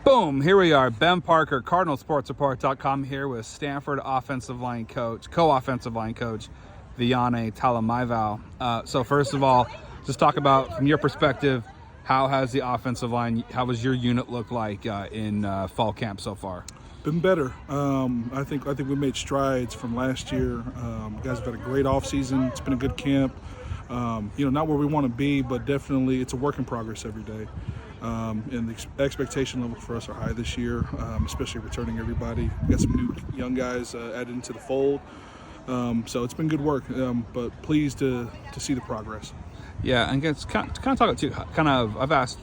Boom, here we are. Ben Parker, CardinalSportsReport.com here with Stanford co-offensive line coach, Viane Talamaivao. So first of all, just talk about, from your perspective, how has the offensive line, how has your unit look like in fall camp so far? Been better. I think we made strides from last year. Guys have had a great offseason. It's been a good camp. Not where we want to be, but definitely it's a work in progress every day. And the expectation levels for us are high this year, especially returning everybody. We got some new young guys added into the fold. So it's been good work, but pleased to see the progress. Yeah, and it's kind of talk about too. I've asked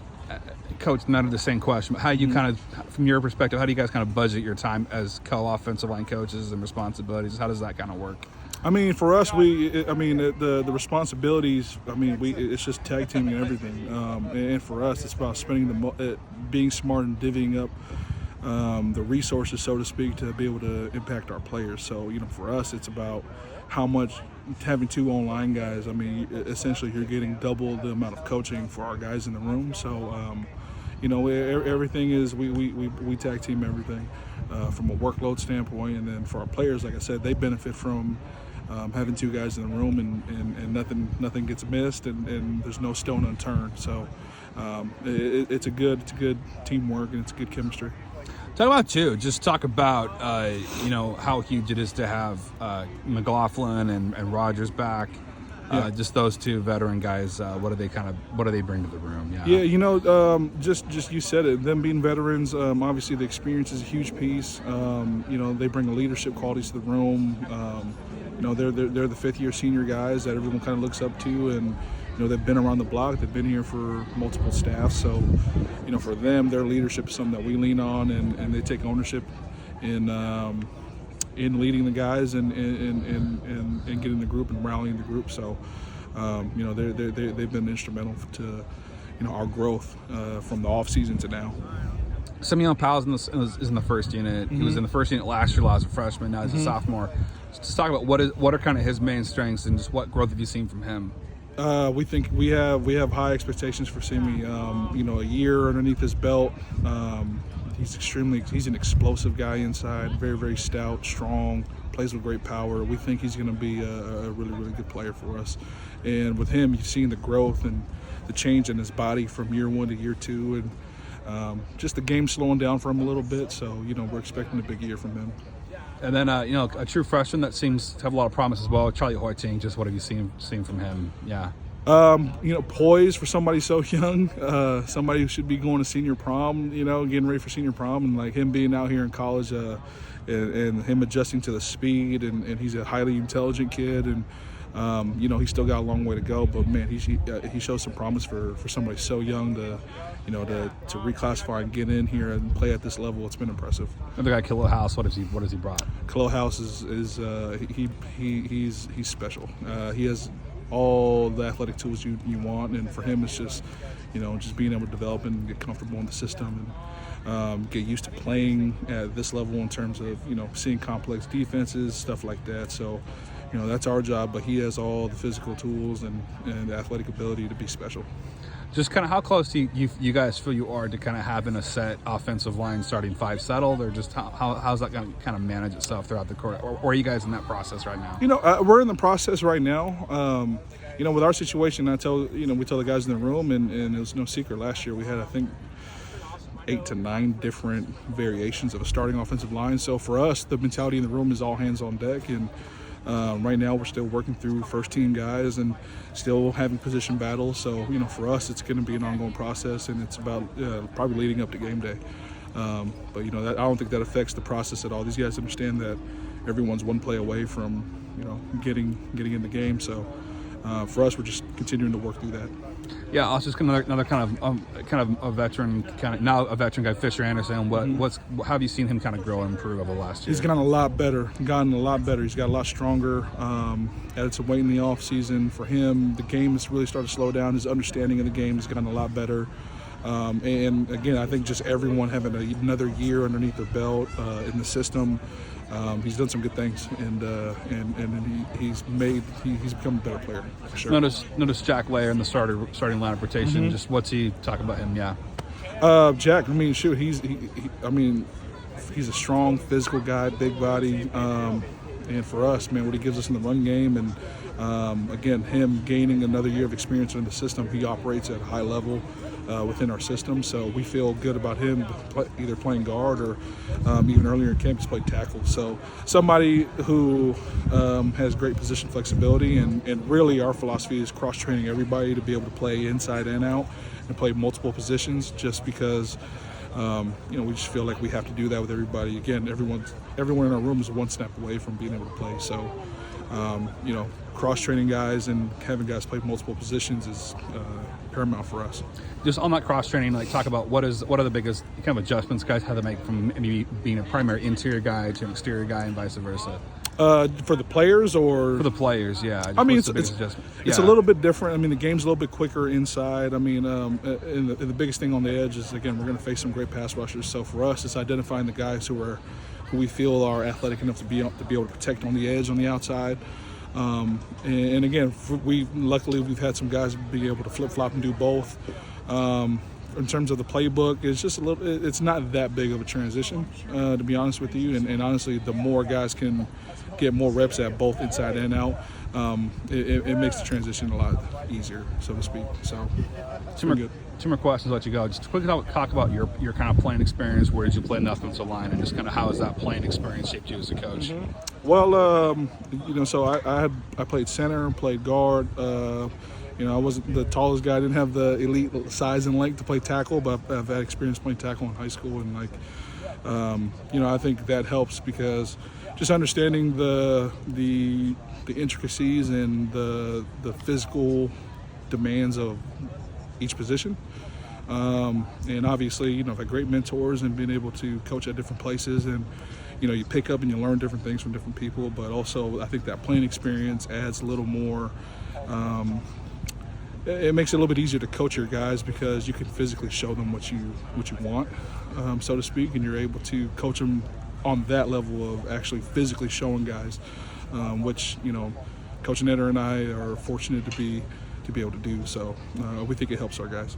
Coach none of the same question, but how you kind of, from your perspective, how do you guys kind of budget your time as co-offensive line coaches and responsibilities? How does that kind of work? I mean, for us, the responsibilities. It's just tag teaming and everything. And for us, it's about being smart and divvying up the resources, so to speak, to be able to impact our players. So, for us, it's about how much having two online guys. I mean, essentially, you're getting double the amount of coaching for our guys in the room. So, everything is we tag team everything from a workload standpoint, and then for our players, like I said, they benefit from having two guys in the room, and nothing gets missed, and there's no stone unturned. So it's a good teamwork, and it's good chemistry. Talk about how huge it is to have McLaughlin and Rogers back. Just those two veteran guys. What do they bring to the room? Just you said it. Them being veterans, obviously the experience is a huge piece. They bring leadership qualities to the room. They're the fifth-year senior guys that everyone kind of looks up to, and they've been around the block. They've been here for multiple staffs. So, for them, their leadership is something that we lean on, and they take ownership in leading the guys and getting the group and rallying the group. So, they've been instrumental to our growth from the off season to now. Simeon Powell's is in the first unit. Mm-hmm. He was in the first unit last year as a freshman. Now he's a sophomore. Just talk about what are kind of his main strengths, and just what growth have you seen from him? We think we have high expectations for Simi. A year underneath his belt. He's an explosive guy inside, very, very stout, strong, plays with great power. We think he's going to be a really, really good player for us. And with him, you've seen the growth and the change in his body from year one to year two, and just the game slowing down for him a little bit. So, we're expecting a big year from him. And then, a true freshman that seems to have a lot of promise as well, Charlie Hoiting. Just what have you seen from him? Yeah. Poised for somebody so young, somebody who should be going to senior prom, getting ready for senior prom, and like him being out here in college, and him adjusting to the speed, and he's a highly intelligent kid, and he's still got a long way to go, but man, he shows some promise for somebody so young to reclassify and get in here and play at this level. It's been impressive. Another guy, Khalil House. What has he brought? Khalil House is he's special. He has all the athletic tools you want, and for him it's just being able to develop and get comfortable in the system, and get used to playing at this level in terms of seeing complex defenses, stuff like that. So that's our job, but he has all the physical tools and the athletic ability to be special. Just kind of how close do you guys feel you are to kind of having a set offensive line starting five settled, or just how's that going to kind of manage itself throughout the court, or are you guys in that process right now? We're in the process right now. With our situation, we tell the guys in the room, and it was no secret. Last year we had, I think, 8 to 9 different variations of a starting offensive line. So for us, the mentality in the room is all hands on deck, and right now we're still working through first team guys and still having position battles. So for us, it's going to be an ongoing process, and it's about probably leading up to game day. But I don't think that affects the process at all. These guys understand that everyone's one play away from getting in the game. So for us, we're just continuing to work through that. Yeah, I was just another kind of a veteran, now a veteran guy, Fisher Anderson. How have you seen him kind of grow and improve over the last year? He's gotten a lot better. He's got a lot stronger. Added some weight in the off season. For him, the game has really started to slow down. His understanding of the game has gotten a lot better. And again, I think just everyone having another year underneath their belt in the system. He's done some good things, and he's become a better player for sure. Notice Jack Layer in the starting lineup rotation. Just what's he talking about him? Yeah. Jack, I mean, shoot, he's a strong physical guy, big body, and for us, man, what he gives us in the run game, and again, him gaining another year of experience in the system, he operates at a high level within our system, so we feel good about him either playing guard or even earlier in camp he's played tackle. So somebody who has great position flexibility, and really our philosophy is cross-training everybody to be able to play inside and out and play multiple positions, just because we just feel like we have to do that with everybody. Again, everyone in our room is one snap away from being able to play. So, cross-training guys and having guys play multiple positions is paramount for us. Just on that cross-training, like talk about what are the biggest kind of adjustments guys have to make from maybe being a primary interior guy to an exterior guy and vice versa. For the players or for the players, yeah. I mean, it's a little bit different. I mean, the game's a little bit quicker inside. I mean, and the biggest thing on the edge is, again, we're going to face some great pass rushers. So for us, it's identifying the guys who we feel are athletic enough to be able to protect on the edge on the outside. And again, luckily we've had some guys be able to flip-flop and do both. In terms of the playbook, it's not that big of a transition, to be honest with you. And honestly, the more guys can get more reps at both inside and out, it makes the transition a lot easier, so to speak. So two more questions, I'll let you go. Just quickly talk about your kind of playing experience. Where did you play in the offensive line, and just kind of how has that playing experience shaped you as a coach? Mm-hmm. Well, so I played center, played guard. I wasn't the tallest guy. I didn't have the elite size and length to play tackle, but I've had experience playing tackle in high school, and I think that helps because just understanding the intricacies and the physical demands of each position. And obviously, I've had great mentors and been able to coach at different places, and you pick up and you learn different things from different people. But also, I think that playing experience adds a little more. It makes it a little bit easier to coach your guys because you can physically show them what you want, so to speak, and you're able to coach them on that level of actually physically showing guys, which Coach Netter and I are fortunate to be able to do. So we think it helps our guys.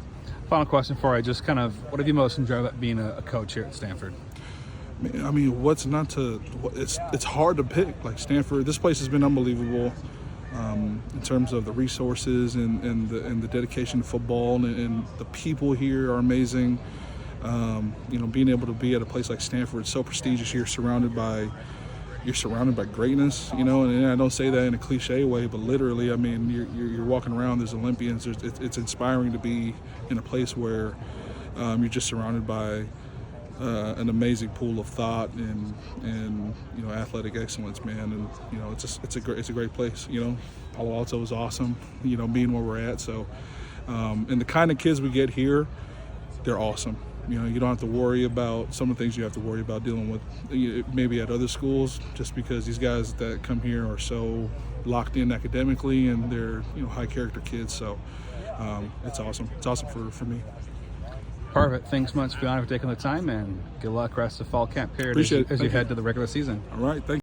Final question for you: just kind of, what have you most enjoyed about being a coach here at Stanford? I mean, what's not to? It's hard to pick. Like Stanford, this place has been unbelievable. In terms of the resources and the dedication to football, and the people here are amazing. Being able to be at a place like Stanford, it's so prestigious. You're surrounded by greatness, and I don't say that in a cliche way, but literally, I mean, you're walking around, there's Olympians. It's inspiring to be in a place where you're just surrounded by an amazing pool of thought and athletic excellence, man. And it's a great place. Palo Alto is awesome. Being where we're at. So, and the kind of kids we get here, they're awesome. You don't have to worry about some of the things you have to worry about dealing with maybe at other schools, just because these guys that come here are so locked in academically, and they're high character kids. So it's awesome. It's awesome for me. Perfect. Thanks much, Viane, for taking the time, and good luck rest of fall camp period Appreciate as you head to the regular season. All right. Thank you.